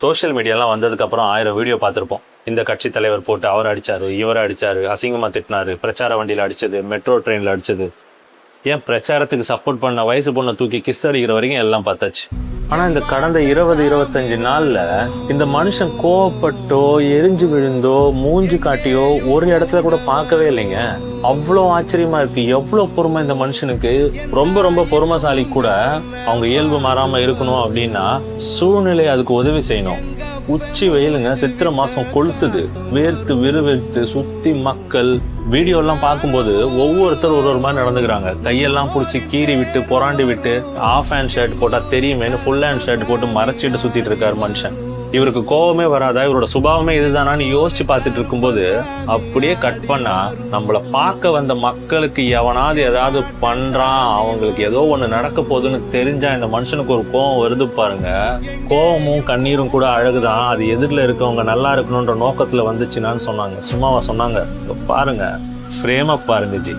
Social மீடியாலாம் வந்ததுக்கப்புறம் 1000 video பார்த்துருப்போம். இந்த கட்சி தலைவர் போட்டு அவர் அடித்தார், இவரை அடித்தார், அசிங்கமாக திட்டினார், பிரச்சார வண்டியில் அடித்தது, மெட்ரோ ட்ரெயினில் அடித்தது. ஏன் பிரச்சாரத்துக்கு சப்போர்ட் பண்ண வயசு பொண்ணை தூக்கி கிஸ் அடிக்கிற வரைக்கும் எல்லாம் பார்த்தாச்சு. ஆனால் இந்த கடந்த 20-25 நாளில் இந்த மனுஷன் கோவப்பட்டோ எரிஞ்சு விழுந்தோ மூஞ்சி காட்டியோ ஒரு இடத்துல கூட பார்க்கவே இல்லைங்க. அவ்வளோ ஆச்சரியமா இருக்கு. எவ்வளோ பொறுமை இந்த மனுஷனுக்கு. ரொம்ப ரொம்ப பொறுமைசாலி கூட அவங்க இயல்பு மாறாமல் இருக்கணும் அப்படின்னா சூழ்நிலை அதுக்கு உதவி செய்யணும். உச்சி வெயிலுங்க, சித்திரை மாசம் கொளுத்துது, வேர்த்து விறுவிறுத்து சுத்தி மக்கள். வீடியோலாம் பார்க்கும்போது ஒவ்வொருத்தர் ஒரு மாதிரி நடந்துக்கிறாங்க. கையெல்லாம் பிடிச்சி கீறி விட்டு புறாண்டி விட்டு ஆஃப் ஹேண்ட் ஷர்ட் போட்டா தெரியுமேனு ஃபுல் ஹேண்ட் ஷர்ட் போட்டு மறைச்சிட்டு சுத்திட்டு இருக்காரு மனுஷன். இவருக்கு கோபமே வராதா? இவரோட சுபாவமே இதுதானான்னு யோசிச்சு பார்த்துட்டு இருக்கும்போது அப்படியே கட் பண்ணா நம்மளை பார்க்க வந்த மக்களுக்கு எவனாவது ஏதாவது பண்றான், அவங்களுக்கு ஏதோ ஒண்ணு நடக்க போகுதுன்னு தெரிஞ்சா இந்த மனுஷனுக்கு ஒரு கோபம் வருது பாருங்க. கோபமும் கண்ணீரும் கூட அழகுதான். அது எதிரில் இருக்கவங்க நல்லா இருக்கணும்ன்ற நோக்கத்துல வந்துச்சுன்னான்னு சொன்னாங்க. சும்மாவா சொன்னாங்க? பாருங்க, ஃப்ரேமா பாருங்க ஜி.